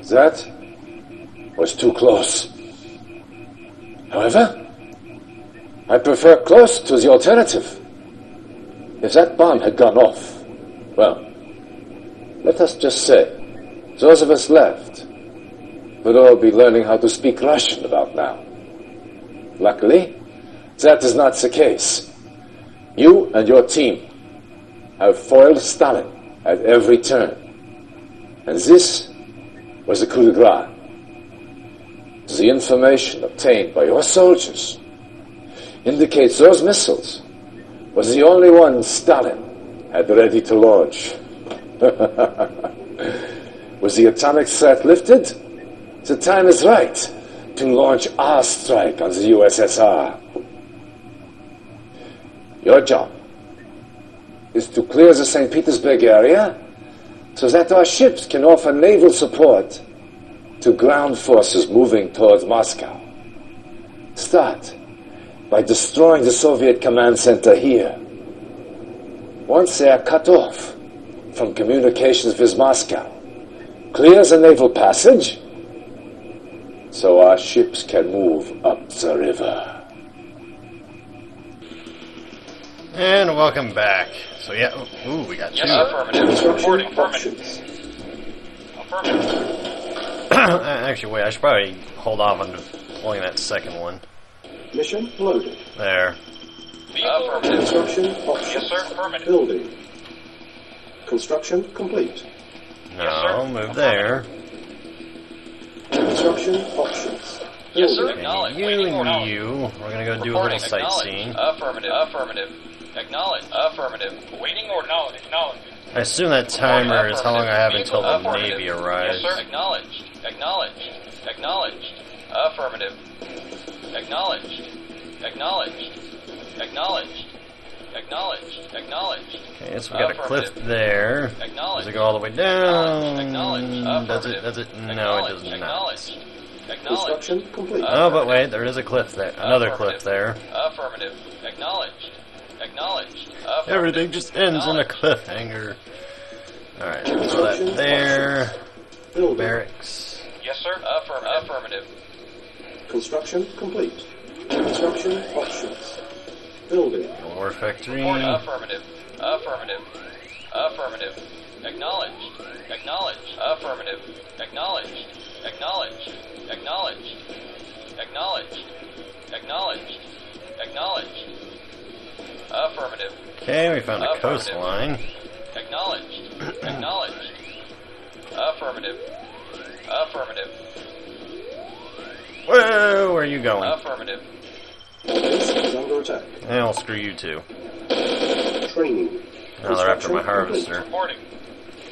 That was too close. However, I prefer close to the alternative. If that bomb had gone off, well, let us just say, those of us left would all be learning how to speak Russian about now. Luckily, that is not the case. You and your team have foiled Stalin at every turn. And this was the coup de grace. The information obtained by your soldiers indicates those missiles was the only one Stalin had ready to launch. Was the atomic threat lifted? The time is right to launch our strike on the USSR. Your job is to clear the St. Petersburg area so that our ships can offer naval support to ground forces moving towards Moscow. Start by destroying the Soviet command center here. Once they are cut off from communications with Moscow, clear the naval passage so our ships can move up the river. And welcome back. So yeah, ooh, we got two. Yes, affirmative. Reporting. Affirmative. Actually, wait, I should probably hold off on deploying that second one. Mission loaded. There. Affirmative. Construction options. Yes, sir. Affirmative. Building. Construction complete. No, Yes, sir. move there. Construction options. Yes, sir. Building. Acknowledge. You Waiting order. and you. We're gonna go do a little Reporting. sightseeing. Affirmative. Affirmative. Acknowledge. Affirmative. Waiting order. Acknowledge. I assume that timer is how long I have until the Affirmative. Navy arrives. Yes, sir. Acknowledged. Acknowledged. Acknowledged. Affirmative. Acknowledged. Acknowledged. Acknowledged. Acknowledged. Acknowledged. Okay, so we got a cliff there. Does it go all the way down? Acknowledged. Does it? Does it? No, it does not. Acknowledged. Acknowledged. Construction complete. Oh, but wait, there is a cliff there. Another cliff there. Affirmative. Acknowledged. Acknowledged. Affirmative. Everything just ends in a cliffhanger. Alright, so that there. Building. Barracks. Yes, sir. Affirmative. Affirmative. Construction complete. Construction options. Building. War factory. Report. Affirmative. Affirmative. Affirmative. Acknowledged. Acknowledged. Affirmative. Acknowledged. Acknowledged. Acknowledged. Acknowledged. Acknowledged. Acknowledged. Affirmative. Okay, we found a coastline. Acknowledged. Acknowledged. Affirmative. Affirmative. Whoa, where are you going? Affirmative. Base is under attack. Well, screw you two. Training. Now they're after my Construction harvester. Reporting.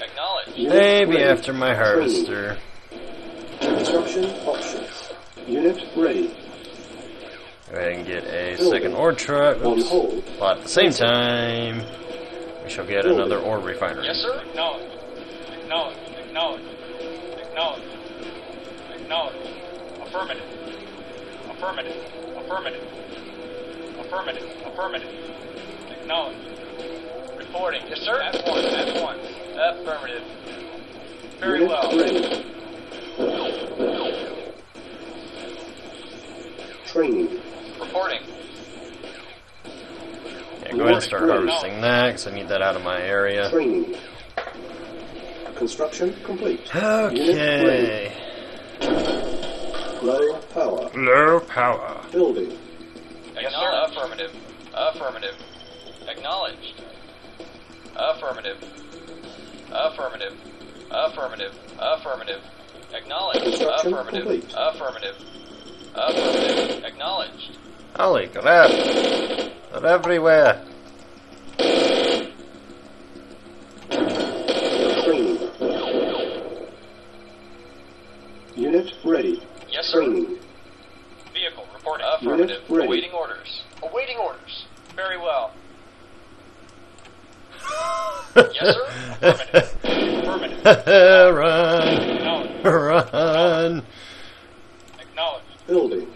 Acknowledged. Unit Maybe ready. after my harvester. Construction options. Unit ready. Go ahead and get a second ore truck. On Oops. hold. But at the same time, we shall get another ore refinery. Yes, sir. Acknowledged. Acknowledged. Acknowledged. Acknowledged. Acknowledged. Affirmative. Affirmative. Affirmative. Affirmative. Affirmative. Acknowledged. Reporting. Yes, sir. At once. At once. Affirmative. Very Unit well. ready. Training. Reporting. Yeah, go ahead and start harvesting that, because I need that out of my area. Training. Construction complete. Okay. Low power. Low power. Building. Yes, sir. Affirmative. Affirmative. Acknowledged. Affirmative. Affirmative. Affirmative. Affirmative. Acknowledged. Construction Affirmative. complete. Affirmative. Affirmative. Acknowledged. Holy crap. They're everywhere. Training. Unit ready. Yes, sir. Training. Vehicle reporting. Affirmative. Unit ready. Awaiting orders. Awaiting orders. Very well. Yes, sir. Affirmative. Affirmative. Run. Acknowledged. Run. Acknowledged. Building.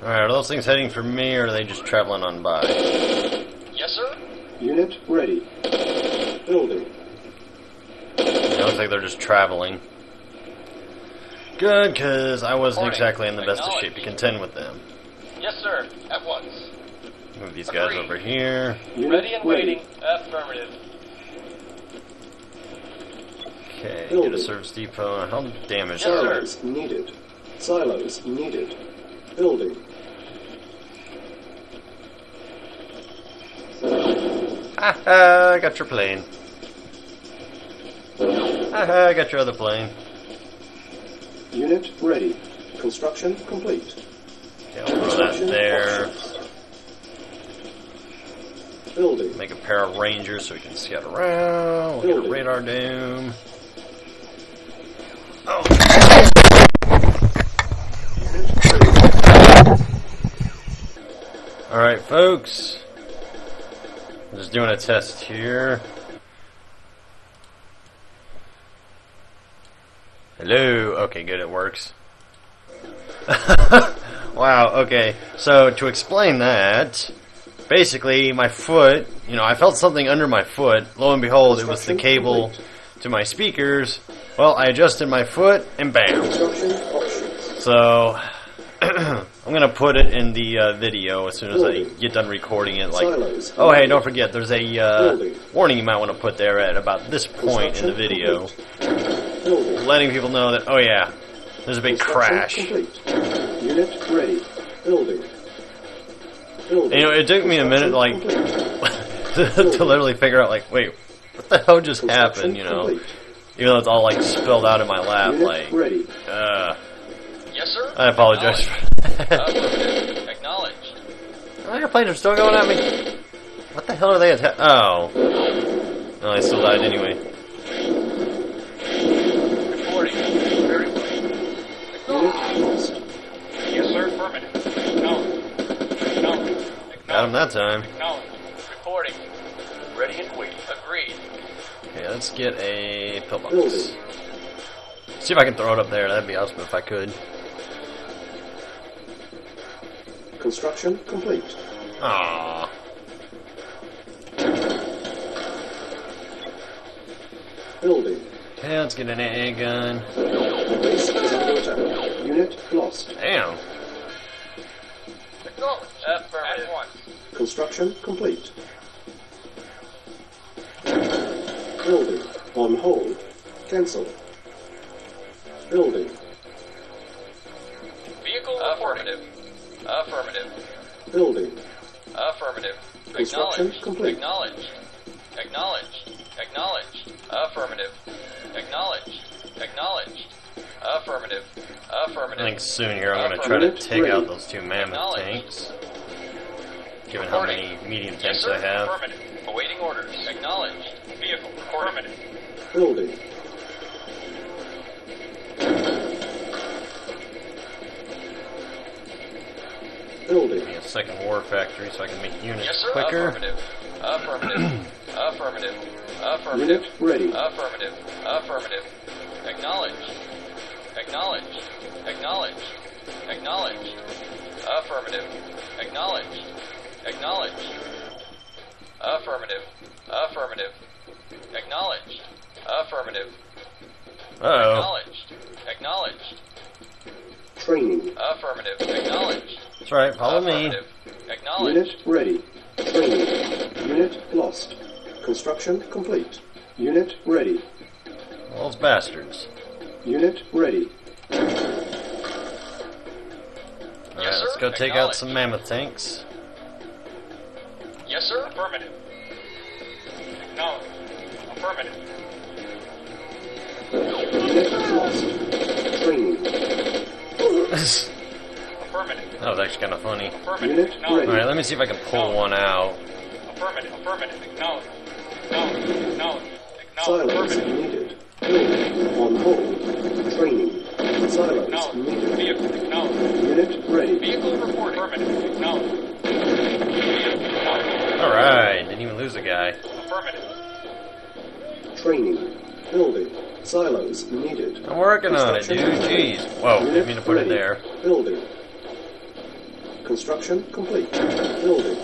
Alright, are those things heading for me, or are they just traveling on by? Yes, sir. Unit ready. Building. It looks like they're just traveling. Good, because I wasn't exactly in the best of shape to contend with them. Yes, sir. At once. Move these guys over here. Unit Ready and waiting. Affirmative. Okay, Building. get a service depot. How damaged Yes, are sir. Silos needed. Silos needed. Building. Haha, I got your plane. Haha, I got your other plane. Unit ready. Construction complete. Okay, I'll throw that there. Building. Make a pair of rangers so we can scout around. We'll get a radar doom. Oh. Alright, folks. I'm just doing a test here. Hello. Okay, good, it works. Wow, okay. So, to explain that, basically, my foot, I felt something under my foot. Lo and behold, it was the cable to my speakers. Well, I adjusted my foot, and bam. Construction options. So, I'm going to put it in the video as soon as I get done recording it. Like, Silos. oh, hey, don't forget, there's a warning you might want to put there at about this point in the video. Building. Letting people know that, oh yeah, there's a big crash. Complete. Unit ready. Building. Building. It took me a minute, like, to literally figure out, like, wait, what the hell just happened, Complete. Even though it's all, like, spilled out in my lap, Unit like, ready. Yes, sir. I apologize for that. Affirmative. Acknowledged. Oh, your planes are still going at me. What the hell are they attacking? Oh. No, I still died anyway. Reporting. Very well. Unit lost. Yes, sir. Affirmative. Acknowledged. Got him that time. Acknowledged. Reporting. Ready and waiting. Agreed. Okay, let's get a pillbox. Building. See if I can throw it up there. That'd be awesome if I could. Construction complete. Aww. Building. Okay, let's get an AA gun. Base is under attack. Unit lost. Damn. Acknowledged. Affirmative. At once. Construction complete. Building. On hold. Cancel. Building. Vehicle affirmative. Affirmative. Building. Affirmative. Construction Acknowledged. complete. Acknowledged. Acknowledged. Acknowledged. Affirmative. Acknowledged. Acknowledged. Affirmative. Affirmative. I think soon here I'm going to try to take out those two mammoth Acknowledged. tanks. Given how many medium tanks I have. Affirmative. Awaiting orders. Acknowledged. Vehicle. Affirmative. Building. Building. Give me a second war factory so I can make units Yes, sir. quicker. Affirmative. Affirmative. Affirmative. Affirmative. Unit ready. Affirmative. Affirmative. Acknowledged. Acknowledged. Acknowledged. Acknowledged. Affirmative. Acknowledged. Acknowledged. Affirmative. Affirmative. Acknowledged. Affirmative. Uh-oh. Acknowledged. Acknowledged. Training. Affirmative. Acknowledged. That's right, follow me. Affirmative. Acknowledged. Unit ready. Training. Unit lost. Construction complete. Unit ready. Well, those bastards. Unit ready. Alright, Yes, let's sir. go take out some mammoth tanks. Yes, sir. Affirmative. Acknowledged. Affirmative. Unit lost. Training. Affirmative. That was actually kind of funny. Affirmative. Unit Acknowledged. Alright, let me see if I can pull one out. Affirmative. Affirmative. Acknowledged. Acknowledged. Acknowledged. Acknowledged. Silos Affirmative. needed. Building. On hold. Training. Silos Acknowledged. needed. Vehicle. Acknowledged. Unit ready. Vehicle reporting. Affirmative. Acknowledged. Vehicle. Acknowledged. Alright, didn't even lose a guy. Affirmative. Training. Building. Silos needed. I'm working on it, dude. Jeez. Whoa, didn't Unit mean to put it ready. there. Building. Construction complete. Building.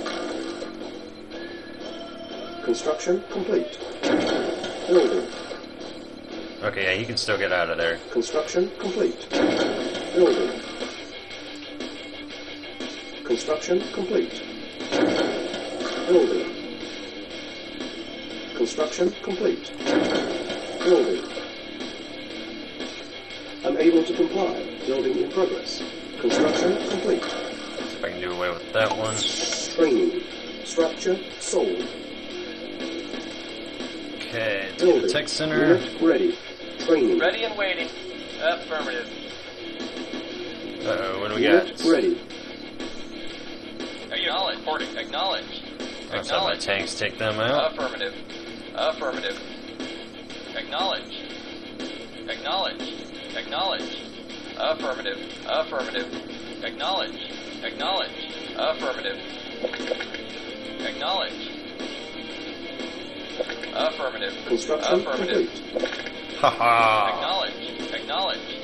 Construction complete. Building. Okay, yeah, he can still get out of there. Construction complete. Building. Construction complete. Building. Construction complete. Building. Unable to comply. Building in progress. Construction complete. See if I can do away with that one. Training. Structure sold. Okay, to Building. the tech center. Unit ready. Training. Ready and waiting. Affirmative. Uh-oh, what do we Unit got? ready. Acknowledge. Reporting. Acknowledge. Let's have my tanks take them out. Affirmative. Affirmative. Acknowledge. Acknowledge. Acknowledge. Affirmative. Affirmative. Acknowledge. Acknowledge. Affirmative. Acknowledge. Affirmative. Construction Affirmative. complete. Haha. Acknowledge. Acknowledge.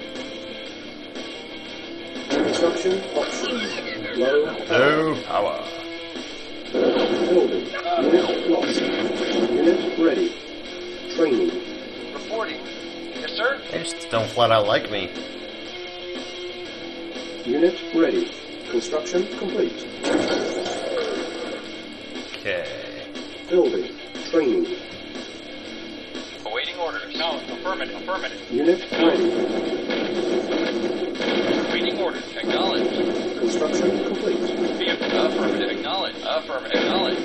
Construction options. Low power. No power. Building. Unit lost. Unit ready. Training. Reporting. Yes, sir. They just don't flat out like me. Unit ready. Construction complete. Okay. Building. Training. Awaiting orders. No. Affirmative. Affirmative. Unit ready. Awaiting orders. Acknowledge. Construction complete. Affirmative. Acknowledge. Affirmative. Acknowledge.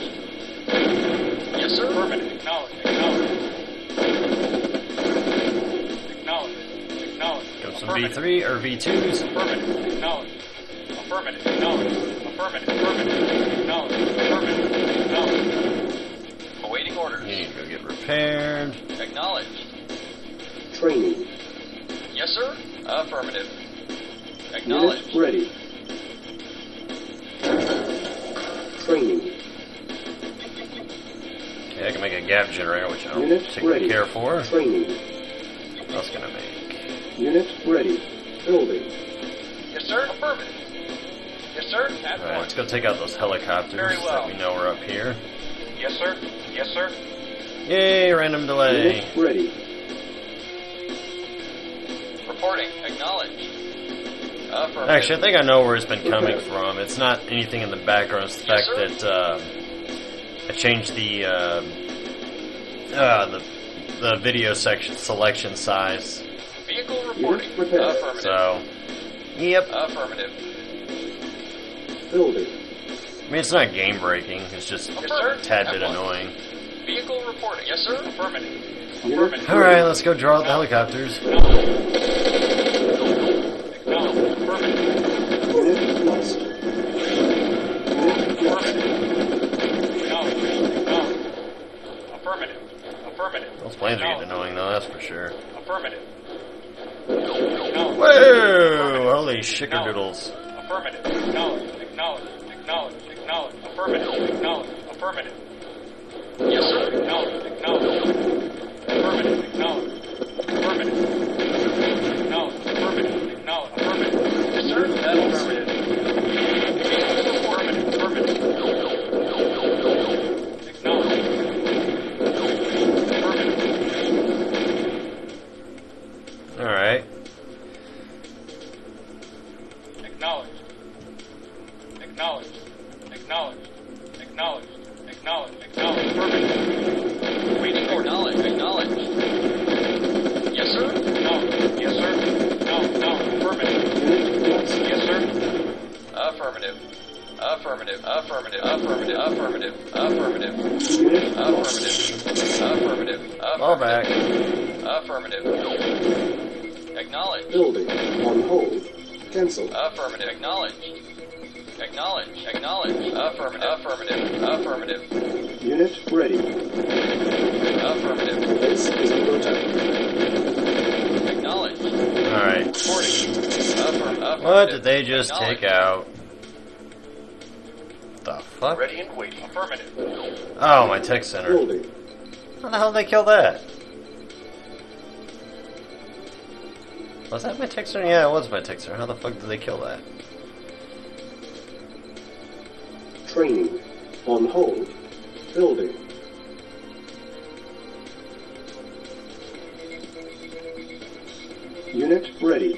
Yes, sir. Affirmative. Acknowledge. Acknowledge. Acknowledge. Acknowledge. Got some V3 or V2s. Affirmative. Acknowledge. Affirmative. Acknowledge. Affirmative. Affirmative. Acknowledge. Affirmative. Acknowledge. Awaiting orders. You need to go get repaired. Acknowledge. Training. Yes, sir. Affirmative. Unit Acknowledge. ready. Training. Okay, I can make a gap generator, which I don't Unit particularly ready. care for. Training. What else can I make? Unit ready. Building. Yes, sir. Affirmative. Yes, sir. At Alright, let's once. go take out those helicopters Very well. that we know are up here. Yes, sir. Yes, sir. Yay, random delay. Unit ready. Reporting. Acknowledge. Affirmative. Actually, I think I know where it's been coming from. It's not anything in the background. It's the fact Yes, that I changed the video section selection size. Vehicle reporting. Unit prepared. Affirmative. So, yep. Affirmative. Building. I mean, it's not game breaking. It's just Yes, sir. a tad bit At once. annoying. Vehicle reporting. Yes, sir. Affirmative. Unit Affirmative. All right, let's go draw out the helicopters. Acknowledge. Affirmative. Unit lost. Unit lost. Acknowledge. Affirmative. Affirmative. Those planes are getting annoying, though, that's for sure. Affirmative. Whoa! Holy shickerdoodles. Affirmative. Acknowledge. Acknowledge. Acknowledge. Acknowledge. Affirmative. Acknowledge. Affirmative. Yes, sir. Acknowledge. Acknowledge. Affirmative. Acknowledge. Affirmative. Acknowledge. Affirmative. Acknowledge. Affirmative. Yes, sir. Affirmative. Affirmative. Affirmative. Acknowledge. Affirmative. Alright. Acknowledge. Acknowledge. Acknowledge. Acknowledge. Acknowledge. Acknowledge. Affirmative. Waiting for acknowledge. Acknowledge. Yes, sir. Acknowledge. Yes, sir. No. Affirmative. Unit lost. Yes, sir. Affirmative. Affirmative. Affirmative. Affirmative. Affirmative. Affirmative. Unit lost. Affirmative. Affirmative. Fall back. Affirmative. Acknowledge. Building. On hold. Cancel. Affirmative. Acknowledge. Acknowledge. Acknowledge. Affirmative. Affirmative. Affirmative. Unit ready. Affirmative. Base is under attack. Acknowledge. Alright. Reporting. Affirmative. What did they just Acknowledge. take out? The fuck? Ready and waiting. Affirmative. Oh, my tech center. Building. How the hell did they kill that? Was that my tech center? Yeah, it was my tech center. How the fuck did they kill that? Training. On hold. Building. Unit ready.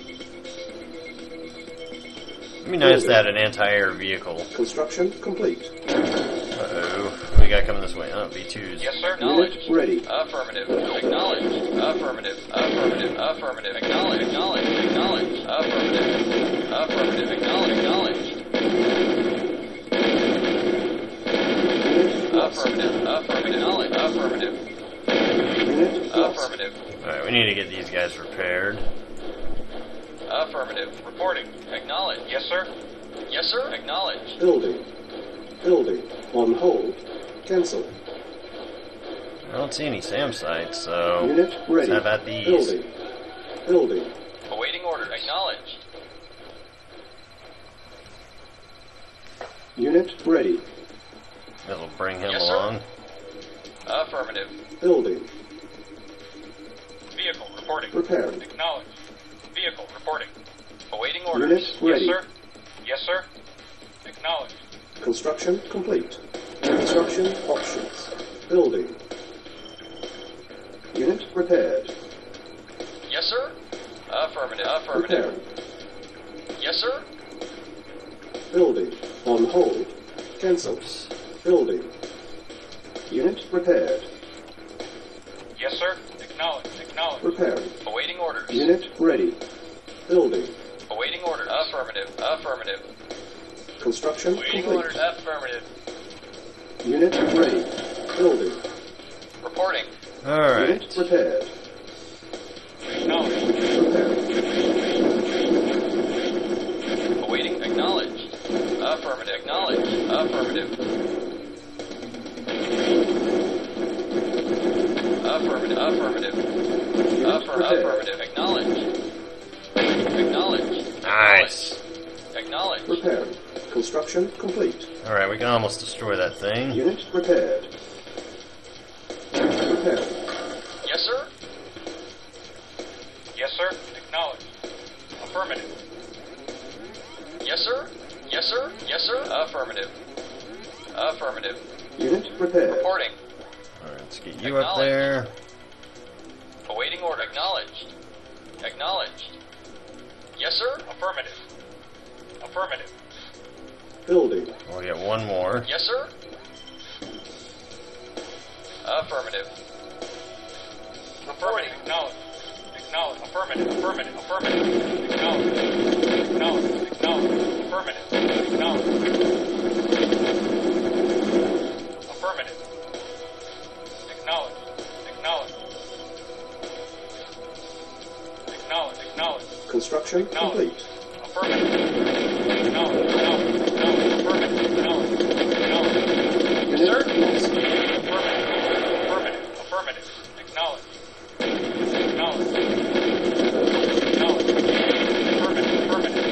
It'd be nice to have an anti-air vehicle. Construction complete. Uh-oh. What we got coming this way? Oh, V2s. Yes, sir. Unit Acknowledged. ready. Affirmative. Acknowledged. Affirmative. Affirmative. Affirmative. Acknowledged. Acknowledged. Acknowledged. Affirmative. Affirmative. Acknowledged. Acknowledged. Affirmative. Affirmative. Acknowledged. Affirmative. Unit lost. Affirmative. Alright, we need to get these guys repaired. Affirmative. Reporting. Acknowledged. Yes, sir. Yes, sir. Acknowledged. Building. Building. On hold. Cancel. I don't see any SAM sites, so Unit ready. let's have at these. Building. Building. Awaiting orders. Acknowledged. Unit ready. That'll bring him Yes, sir. along. Affirmative. Building. Vehicle reporting. Repairing. Acknowledged. Vehicle reporting. Awaiting orders. Unit ready. Yes, sir. Yes, sir. Acknowledged. Construction complete. Construction options. Building. Unit repaired. Yes, sir. Affirmative. Affirmative. Repairing. Yes, sir. Building. On hold. Cancel. Building. Unit repaired. Yes, sir. Acknowledged. Acknowledged. Repairing. Awaiting orders. Unit ready. Building. Awaiting orders. Affirmative. Affirmative. Construction Awaiting complete. orders. Affirmative. Unit ready. Building. Reporting. Alright. Unit repaired. Acknowledged. Repairing. Awaiting. Acknowledged. Affirmative. Acknowledged. Affirmative. Affirmative. Affirmative. Unit repaired. Affirmative. Acknowledged. Acknowledged. Nice. Acknowledged. Repairing. Construction complete. Alright, we can almost destroy that thing. Unit repaired. Repairing. Yes, sir. Yes, sir. Acknowledged. Affirmative. Yes, sir. Yes, sir. Yes, sir. Affirmative. Affirmative. Unit repaired. Reporting. Alright, let's get you up there. Awaiting order. Acknowledged. Acknowledged. Yes, sir. Affirmative. Affirmative. Building. We'll get one more. Yes, sir. Affirmative. Affirmative. Acknowledged. Acknowledged. Affirmative. Affirmative. Affirmative. Acknowledged. Acknowledged. Acknowledged. Affirmative. Acknowledged. Affirmative. Acknowledged. Acknowledged. Acknowledged. Acknowledged. Construction complete. Affirmative. Acknowledged. Acknowledged. Acknowledged. Affirmative. Acknowledged. Acknowledged. Unit Sir? lost. Affirmative. Affirmative. Affirmative. Acknowledged. Acknowledged. Acknowledged. Affirmative. Affirmative.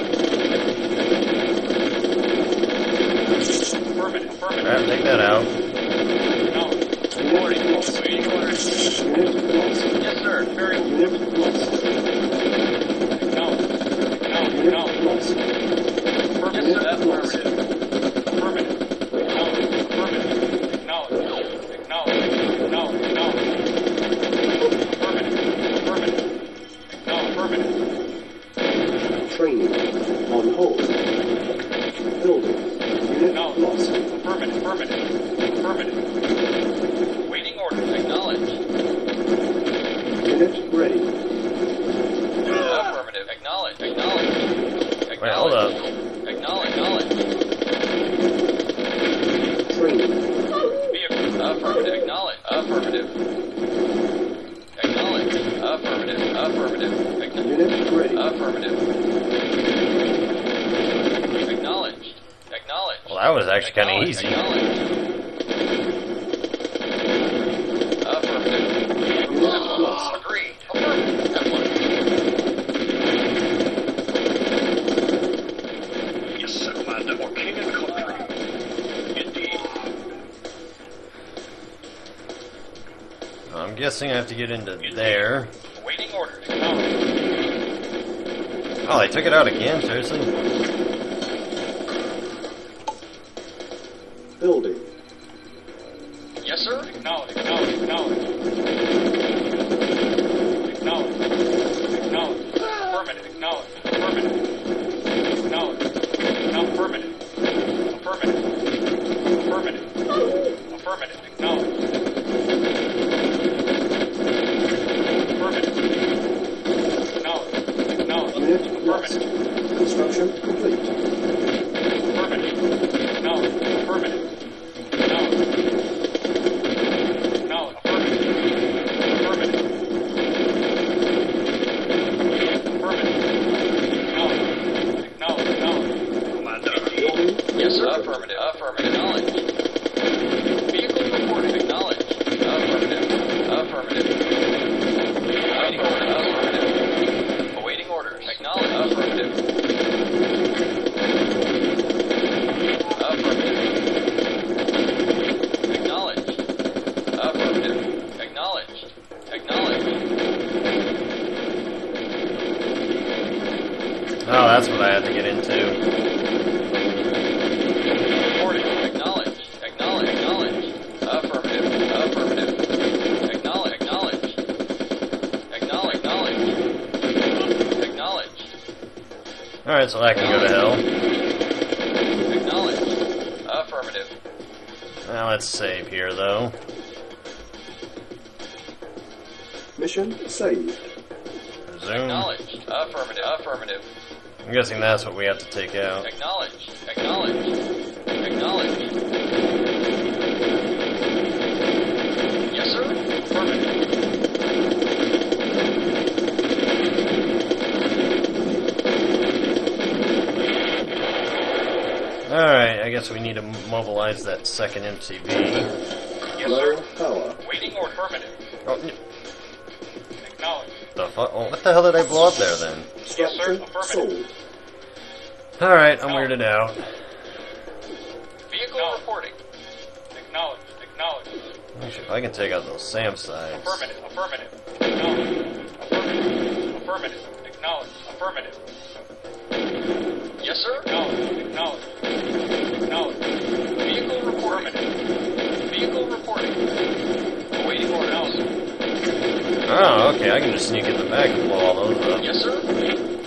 Affirmative. Affirmative. Alright, take that out. Acknowledged. Unit lost. Waiting orders. Unit lost. Yes, sir. Very Unit lost. acknowledged. Acknowledged. Unit Acknowledged. lost. Yes, sir. Affirmative. Affirmative. Acknowledged. Affirmative. Acknowledged. Acknowledged. Acknowledged. Acknowledged. Affirmative. Affirmative. Affirmative. Training. On hold. Building. Unit Acknowledged. lost. Affirmative. Affirmative. Affirmative. Waiting orders. Acknowledged. Unit ready. Affirmative. Acknowledged. Acknowledged. Wait, hold up. Acknowledged. Acknowledged. Training. Vehicle. Affirmative. Acknowledged. Affirmative. Acknowledged. Affirmative. Affirmative. Unit ready. Affirmative. Acknowledged. Acknowledged. Well, that was actually kind of Acknowledged. easy. Acknowledged. Affirmative. Unit lost. Agreed. Affirmative. F1. Yes, sir, Commander. For king and country. Indeed. I'm guessing I have to get into there. Waiting orders. Acknowledged. Oh, they took it out again, seriously? Building. Yes, sir. Acknowledged. Acknowledged. Acknowledged. Acknowledged. Acknowledged. Oh, that's what I had to get into. Reporting. Acknowledge. Acknowledge. Acknowledge. Affirmative. Affirmative. Acknowledge. Acknowledge. Acknowledge. Acknowledge. Acknowledge. Alright, so that can go to hell. Acknowledge. Affirmative. Now let's save here, though. Mission saved. Resume. Acknowledged. Affirmative. Affirmative. I'm guessing that's what we have to take out. Acknowledge. Acknowledge. Acknowledge. Yes, sir. Affirmative. Alright, I guess we need to mobilize that second MCV. Yes, Low sir. power. Waiting or affirmative. Oh, Acknowledge. the fuck? Oh, what the hell did I blow up there then? Structure affirmative. sold. Alright, I'm weirded out. Vehicle reporting. Acknowledge. Acknowledge. Actually, if I can take out those SAM sides. Affirmative. Affirmative. Acknowledge. Affirmative. Affirmative. Acknowledge. Affirmative. Yes, sir. Acknowledge. Acknowledge. Acknowledge. Vehicle reporting. Vehicle reporting. Awaiting orders. Oh, okay, I can just sneak in the back and blow all those up. Yes, sir.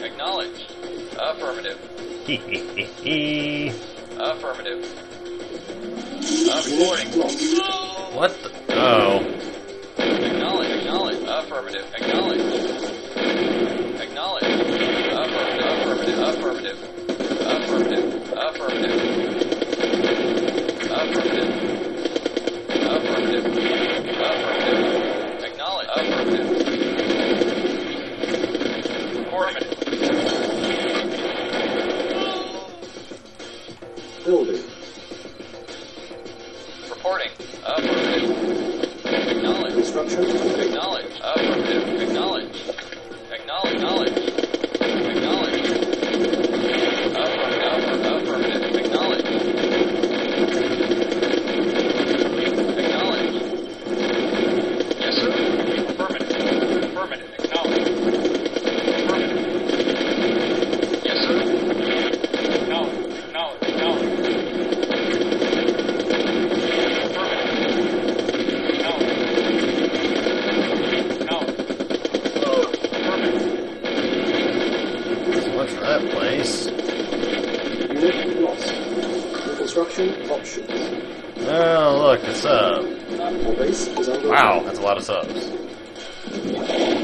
Acknowledge. Affirmative. Hee. Affirmative. Reporting. What the? Oh. Acknowledge. Acknowledge. Affirmative. Acknowledge. Acknowledge. Affirmative. Affirmative. Affirmative. Affirmative. Affirmative. Affirmative. Affirmative. Acknowledge. Affirmative. Affirmative. Building. Reporting. Affirmative. Acknowledge. Construction complete. Acknowledge. Affirmative. Acknowledge. Acknowledge. Acknowledge. Acknowledge. Affirmative. Affirmative. Acknowledge. Acknowledge. Yes, sir. Affirmative. Affirmative. Acknowledge. Affirmative. Yes, sir. Acknowledge. Acknowledge. Acknowledge. So much for that place. Unit lost. Reconstruction options. Oh, look, it's up. Our base is under Wow, attack. that's a lot of subs.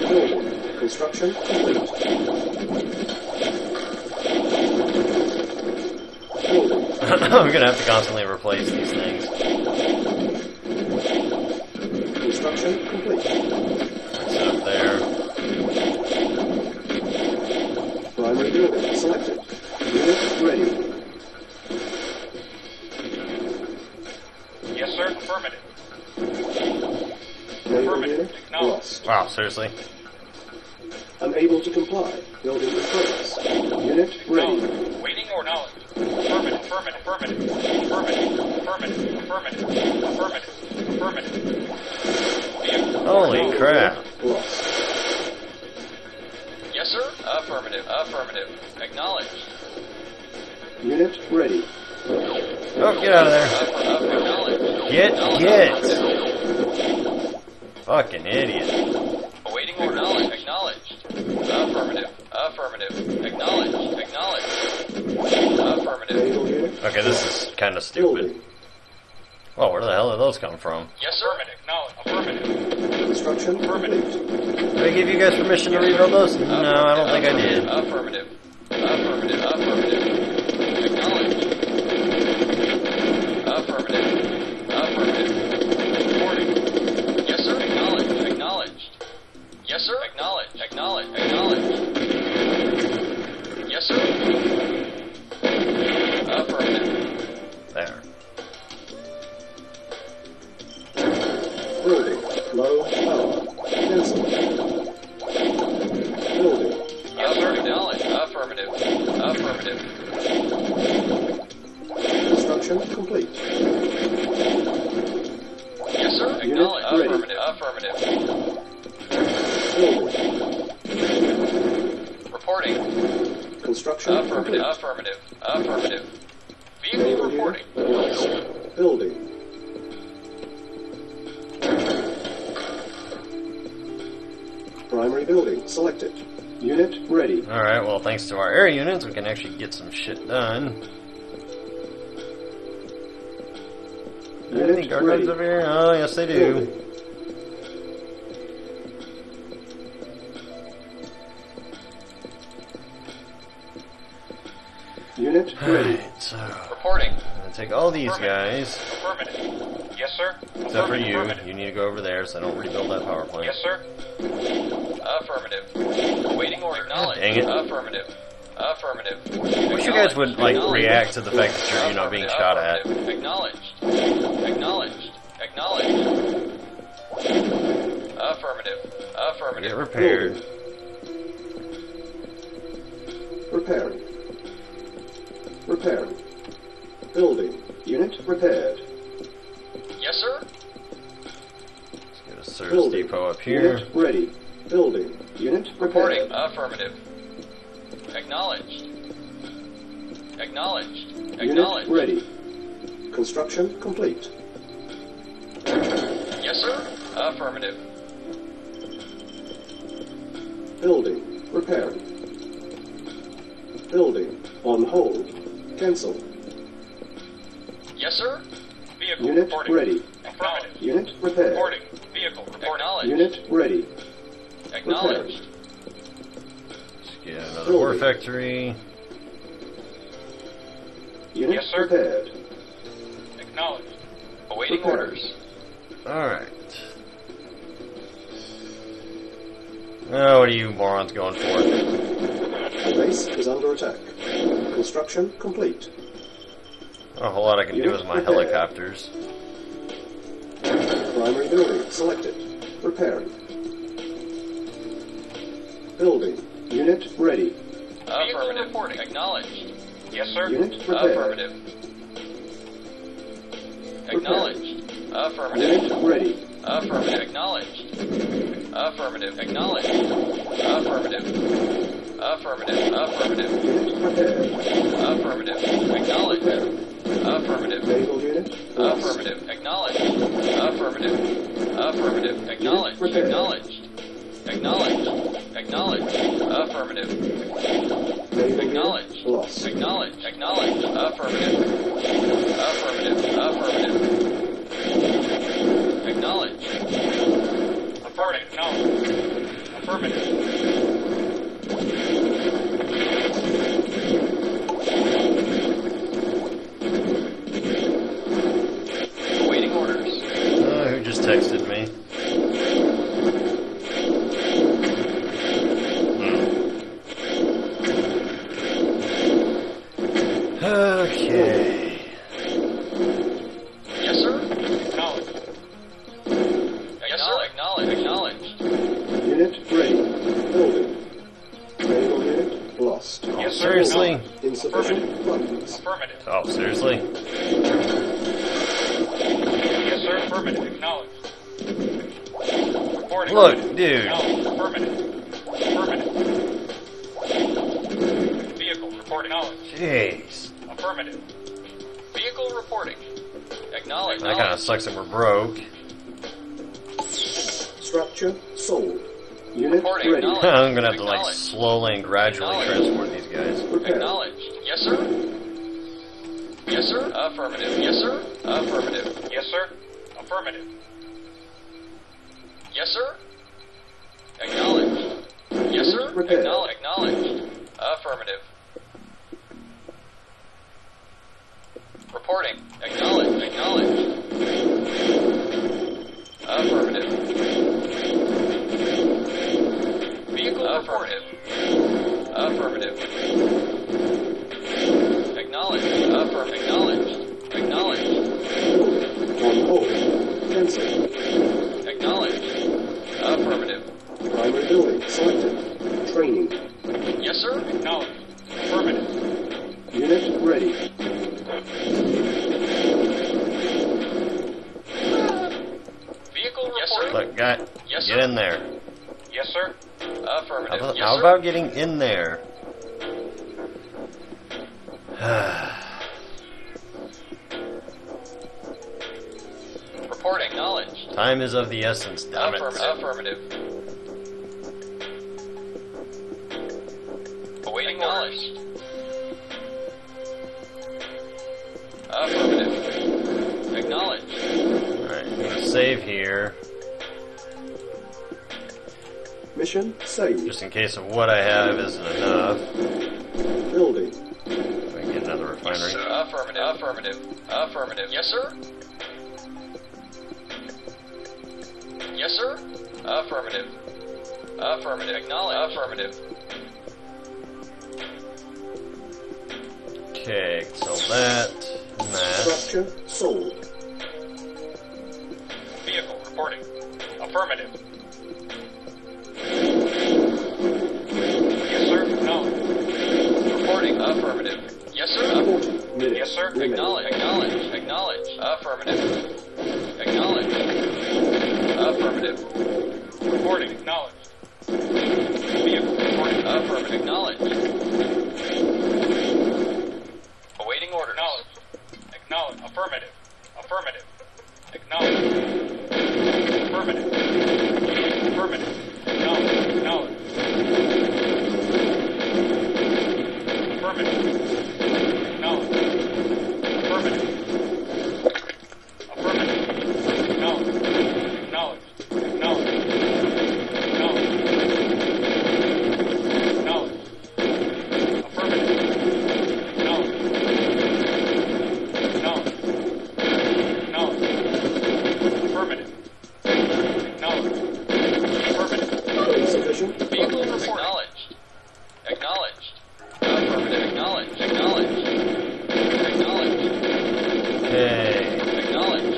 Building. Construction complete. Building. I'm gonna have to constantly replace these things. Construction complete. Sit up there. Primary building selected. Unit ready. Yes, sir. Affirmative. Naval unit lost. Wow, seriously? Unable to comply. Building in progress. Unit ready. Waiting or knowledge. Affirmative. Affirmative. Affirmative. Affirmative. Affirmative. Affirmative. Affirmative. Affirmative. Holy crap. Lost. Yes, sir. Affirmative. Affirmative. Acknowledged. Unit ready. Oh, get out of there. Acknowledged. Get. Fucking idiot. Awaiting or knowledge. Acknowledged. Affirmative. Affirmative. Acknowledged. Acknowledged. Affirmative. Naval unit Okay, this is kind of stupid. building. Well, where the hell did those come from? Yes, sir. Affirmative. Affirmative. Construction complete. Did I give you guys permission to rebuild those? No, I don't think I did. Affirmative. Affirmative. Affirmative. Acknowledged. Affirmative. Affirmative. Reporting. Yes, sir. Acknowledged. Acknowledged. Yes, sir. Acknowledged. Acknowledged. Acknowledged. Yes, sir. Affirmative. There. Building. Low power. Cancel. Building. Yes, sir. Acknowledged. Affirmative. Affirmative. Construction complete. Yes, sir. Unit Acknowledged. ready. Affirmative. Affirmative. Building. Reporting. Construction Affirmative. complete. Affirmative. Affirmative. Vehicle Naval reporting. unit lost. Building. Primary building selected. Unit ready. Alright, well, thanks to our air units, we can actually get some shit done. Unit Any guard ready. guns over here? Oh, yes, they do. Building. Unit ready. Alright, so Reporting. I'm gonna take all these guys, Affirmative. Yes, sir. except for you. Affirmative. You need to go over there so I don't rebuild that power plant. Yes, sir. Affirmative. Awaiting order. Acknowledged. Dang it. Affirmative. Affirmative. I wish you guys would, like, react to the fact that you're, you know, being shot at. Acknowledged. Acknowledged. Acknowledged. Affirmative. Get Affirmative. repaired. Repairing. Repairing. Building. Unit repaired. Yes, sir. Let's get a service Building. depot up here. Unit ready. Building. Unit Reporting. repaired. Affirmative. Acknowledged. Acknowledged. Unit Acknowledged. ready. Construction complete. Yes, sir. Affirmative. Building. Repairing. Building. On hold. Cancel. Yes, sir. Vehicle Unit reporting. ready. Affirmative. Unit repaired. Reporting. Vehicle reporting. Acknowledged. Unit ready. Acknowledged. Let's get another war Building. factory. Unit Yes, sir. repaired. Acknowledged. Awaiting Repaired. orders. Alright. Oh, what are you morons going for? The base is under attack. Construction complete. Not a whole lot I can do with my helicopters. Primary building selected. Repairing. Building. Unit ready. Affirmative. Reporting. Acknowledged. Yes, sir. Unit repaired. Affirmative. Acknowledged. Affirmative. Unit ready. Affirmative. Acknowledged. Affirmative. Acknowledged. Affirmative. Affirmative. Affirmative. Unit repaired. Affirmative. Acknowledged. Affirmative. Naval unit lost. Affirmative. Acknowledged. Affirmative. Affirmative. Acknowledged. Repaired. Acknowledged. Acknowledged. Acknowledged. Affirmative. Naval Acknowledged. unit lost. Acknowledged. Acknowledged. Affirmative. Affirmative. Affirmative. Acknowledged. Reporting. Acknowledged. Affirmative. Awaiting orders. Who just texted me? Okay. Yes, sir. Acknowledged. Yes, sir. Acknowledged. Acknowledged. Unit ready. Building. Naval unit lost. Yes, sir. Seriously? Insufficient funds. Affirmative. Oh, seriously? Yes, sir. Affirmative. Acknowledged. Reporting. Look, dude. Acknowledged. Affirmative. Affirmative. Vehicle reporting. Acknowledged. Jeez. Affirmative. Vehicle reporting. Acknowledged. That kind of sucks that we're broke. Structure sold. Unit Reporting. ready. Acknowledged. I'm gonna have to, like, Acknowledged. slowly and gradually Acknowledged. transport these guys. Repaired. Acknowledged. Yes, sir. Yes, sir. Affirmative. Yes, sir. Affirmative. Yes, sir. Affirmative. Yes, sir. Acknowledged. Yes, sir. Repaired. Acknowledged. Affirmative. Reporting. Acknowledged. Acknowledged. Affirmative. Vehicle affirmative. Affirmative. Acknowledged. Acknowledged. Acknowledged. On hold. Cancel. Acknowledged. Affirmative. Primary building selected. Training. Yes, sir. Acknowledged. Affirmative. Unit ready. Vehicle reporting. Look, guy, Yes, get sir. in there. Yes, sir. Affirmative. Yes, How sir. about getting in there? Report acknowledged. Time is of the essence, damn it. Affirmative. Awaiting acknowledged. Affirmative. Acknowledged. Alright, I'm gonna save here, Mission saved. just in case of what I have isn't enough. Building. We can get another refinery. Affirmative. Affirmative. Affirmative. Yes, sir. Yes, sir. Affirmative. Affirmative. Acknowledge. Affirmative. Okay, sell that and that. Structure sold. Vehicle reporting. Affirmative. Yes, sir. No. Reporting. Affirmative. Yes, sir. 40 minutes. Yes, sir. remaining. Acknowledge. Acknowledge. Acknowledge. Affirmative. Acknowledge. Affirmative. Reporting. Acknowledged. Vehicle reporting. Affirmative. Acknowledged. Awaiting orders. Acknowledged. Acknowledge. Affirmative. Affirmative. Acknowledge. Affirmative. Affirmative. Acknowledge. Acknowledge. Affirmative. Acknowledge. Affirmative. Affirmative. Acknowledge. Acknowledge. Acknowledge. Acknowledge. Acknowledge. Affirmative. Acknowledge. Acknowledge. Acknowledge. Affirmative. Acknowledge. Affirmative. Insufficient. Vehicle report. Acknowledged. Acknowledged. Affirmative. Acknowledged. Acknowledged. Acknowledged. Okay. Acknowledged.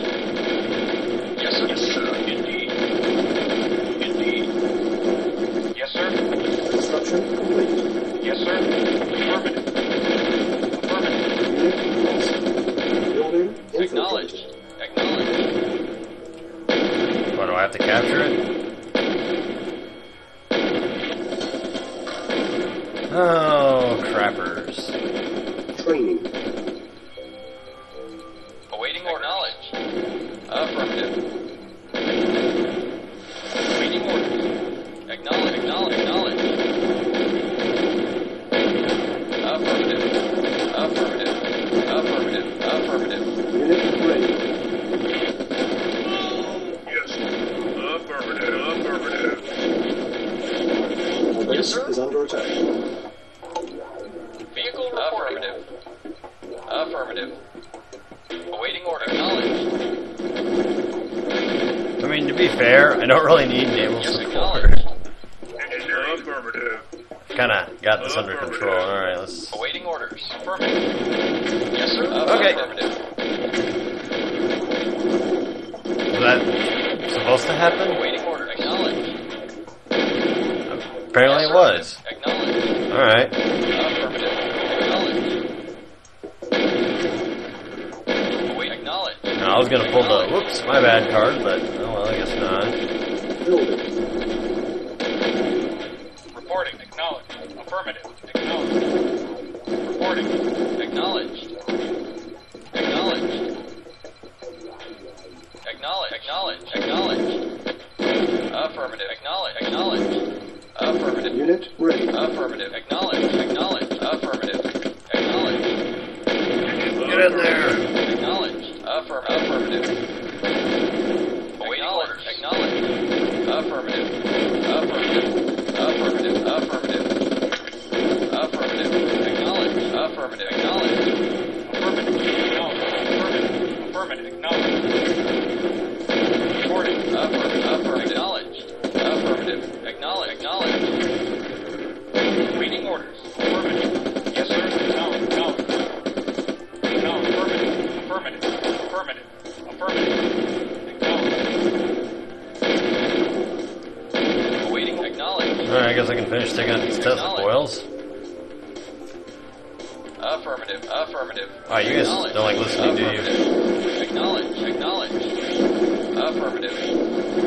Yes, sir. Yes, sir. Indeed. Indeed. Yes, sir. Construction complete. Yes, sir. Affirmative. Affirmative. Unit lost. Building Acknowledged. infiltrated. Acknowledged. What, do I have to capture it? Oh, crappers. Training. Awaiting order. Acknowledged. Affirmative. Awaiting orders. Acknowledge. Acknowledge. Acknowledge. Affirmative. Affirmative. Affirmative. Affirmative. Unit ready. Yes. Affirmative. Affirmative. Our base Yes, sir. is under attack. Vehicle reporting. Affirmative. Affirmative. Awaiting order. Acknowledged. I mean, to be fair, I don't really need naval Yes, support. acknowledged. Affirmative. Kinda got this under control. Alright, let's... Awaiting orders. Affirmative. Yes, sir. Okay. Affirmative. Was that supposed to happen? Awaiting order. Acknowledged. Apparently Yes, it sir. was. Acknowledged. Alright. Affirmative. Acknowledged. Await. Acknowledged. Now, I was gonna pull the, whoops, my bad card, but, oh well, I guess not. Building. Reporting. Acknowledged. Affirmative. Acknowledged. Reporting. Acknowledged. Acknowledged. Acknowledged. Acknowledged. Acknowledged. Affirmative. Acknowledged. Acknowledged. Affirmative. Unit ready. Affirmative. Acknowledged. Acknowledged. Affirmative. Acknowledged. Get in there! Acknowledged. Affirmative. Awaiting orders. Acknowledged. Affirmative. Affirmative. Affirmative. Affirmative. Affirmative. Acknowledged. Affirmative. Acknowledged. Affirmative. Acknowledged. Affirmative. Affirmative. Acknowledged. Reporting. Affirmative. Affirmative. Acknowledged. Affirmative. Acknowledged. Acknowledged. Reading orders. Affirmative. Yes, sir. Acknowledged. Acknowledged. Acknowledged. Affirmative. Affirmative. Affirmative. Acknowledged. Awaiting. Acknowledged. Alright, I guess I can finish taking out these Tesla coils. Affirmative. Affirmative. Wow, you guys don't like listening, do you? Acknowledge. Acknowledge. Affirmative.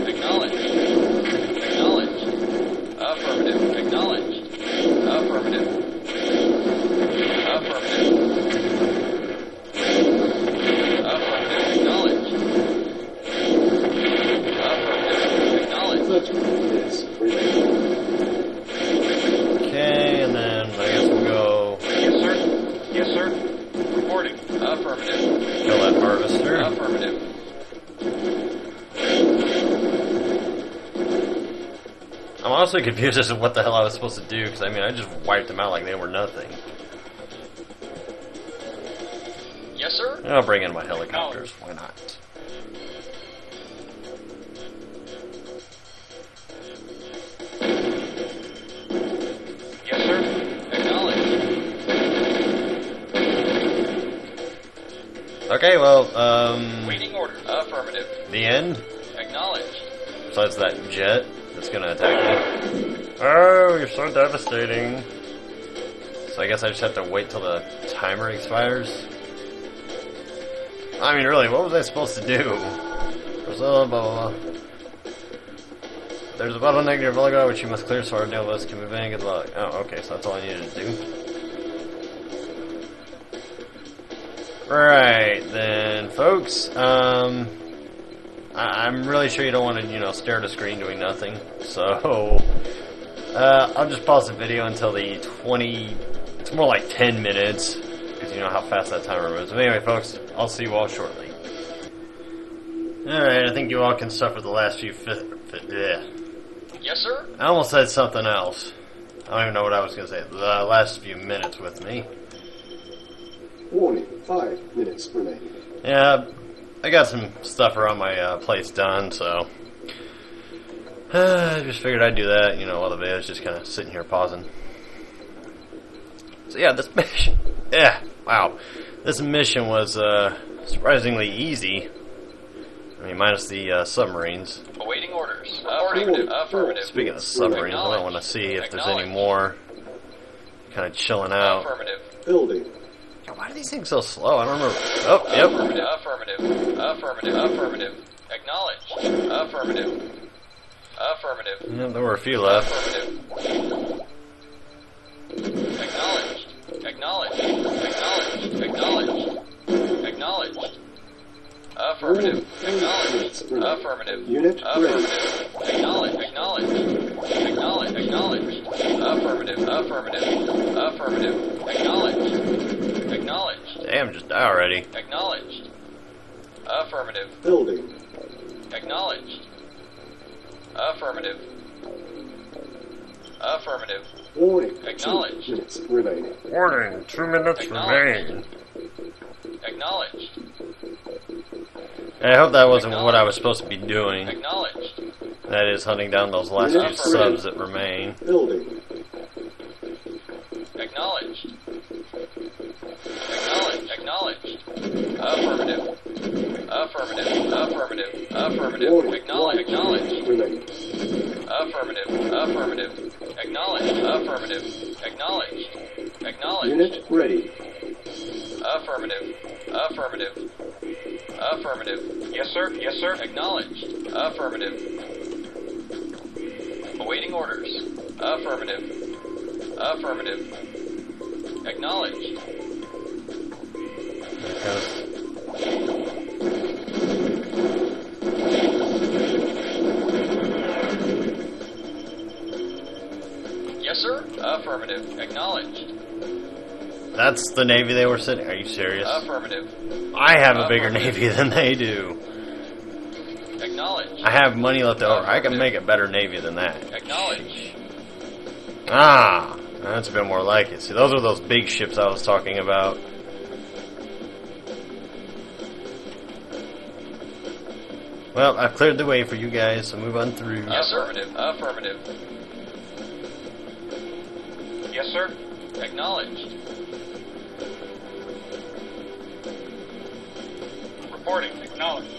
Acknowledge. Acknowledge. Affirmative. Acknowledge. Affirmative. Affirmative. also confused as to what the hell I was supposed to do, because I mean, I just wiped them out like they were nothing. Yes, sir. And I'll bring in my helicopters. Why not? Yes, sir. Acknowledged. Okay, well, Waiting orders. Affirmative. the end? Acknowledged. Besides that jet that's gonna attack me. Oh, you're so devastating. So I guess I just have to wait till the timer expires? I mean, really, what was I supposed to do? Blah, blah, blah. There's a bottleneck near Volga which you must clear so our deal list can move in. Good luck. Oh, okay, so that's all I needed to do. Right, then, folks, I'm really sure you don't want to, you know, stare at a screen doing nothing, so, I'll just pause the video until the 20, it's more like 10 minutes, because you know how fast that timer moves. But anyway, folks, I'll see you all shortly. Alright, I think you all can suffer the last few Yes, sir. I almost said something else. I don't even know what I was going to say. The last few minutes with me. Warning, 5 minutes remaining. Yeah, I got some stuff around my place done, so I just figured I'd do that, you know, while the video's just kind of sitting here pausing. So yeah, this mission, wow, this mission was surprisingly easy. I mean, minus the submarines. Awaiting orders. Affirmative. Affirmative. Speaking of submarines, I don't want to see if there's any more. Kind of chilling out. Affirmative. Building. Yeah, why are these things so slow? I don't remember. Oh, yep. Affirmative. Affirmative. Affirmative. Acknowledged. Affirmative. Affirmative. Yeah, there were a few left. Affirmative. Acknowledged. Acknowledged. Acknowledged. Acknowledged. Acknowledged. Affirmative. Acknowledged. Affirmative. Unit Affirmative. Acknowledged. Acknowledged. Acknowledged. Acknowledged. Affirmative. Affirmative. Affirmative. Acknowledged. Acknowledged. Damn, just die already. Acknowledged. Affirmative. Building. Acknowledged. Affirmative. Affirmative. Warning, Acknowledged. 2 minutes remaining. Warning, 2 minutes Acknowledged. remain. Acknowledged. I hope that wasn't what I was supposed to be doing. Acknowledged. That is hunting down those last few subs that remain. Building. Acknowledged. Acknowledged. Acknowledged. Affirmative. Affirmative. Affirmative. Affirmative. Warning, Acknowledged. 1 Acknowledged. minute remaining. Affirmative. Affirmative. Acknowledged. Affirmative. Acknowledged. Acknowledged. Unit ready. Affirmative. Affirmative. Affirmative. Yes, sir. Yes, sir. Acknowledged. Affirmative. Awaiting orders. Affirmative. Affirmative. Acknowledged. Yes, sir. Affirmative. Acknowledged. That's the Navy they were sitting. Are you serious? Affirmative. I have a bigger Navy than they do. Acknowledged. I have money left over. I can make a better Navy than that. Acknowledged. Ah, that's a bit more like it. See, those are those big ships I was talking about. Well, I've cleared the way for you guys, so move on through. Affirmative. Affirmative. Yes, sir. Acknowledged. Reporting. Acknowledged.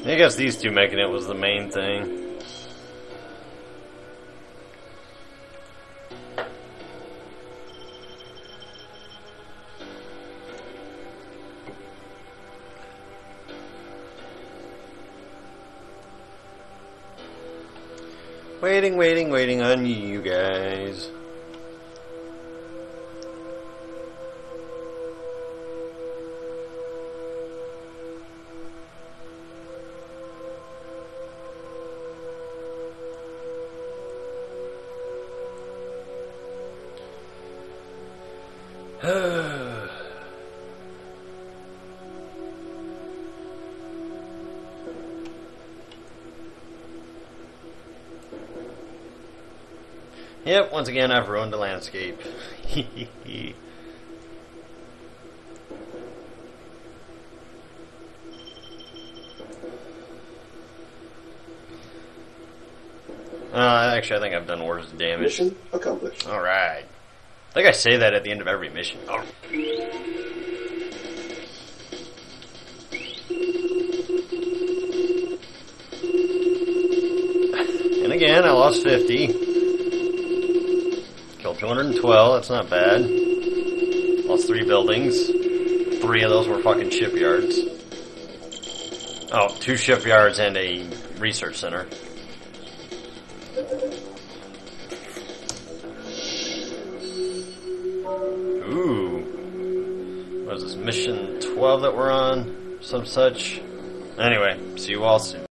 I guess these two making it was the main thing. Waiting on you guys. Yep, once again I've ruined the landscape. Actually, I think I've done worse damage. Mission accomplished. Alright. I think I say that at the end of every mission. Oh. And again, I lost 50. Killed 212, that's not bad. Lost 3 buildings. 3 of those were fucking shipyards. Oh, 2 shipyards and a research center. Ooh. What is this, mission 12 that we're on? Some such. Anyway, see you all soon.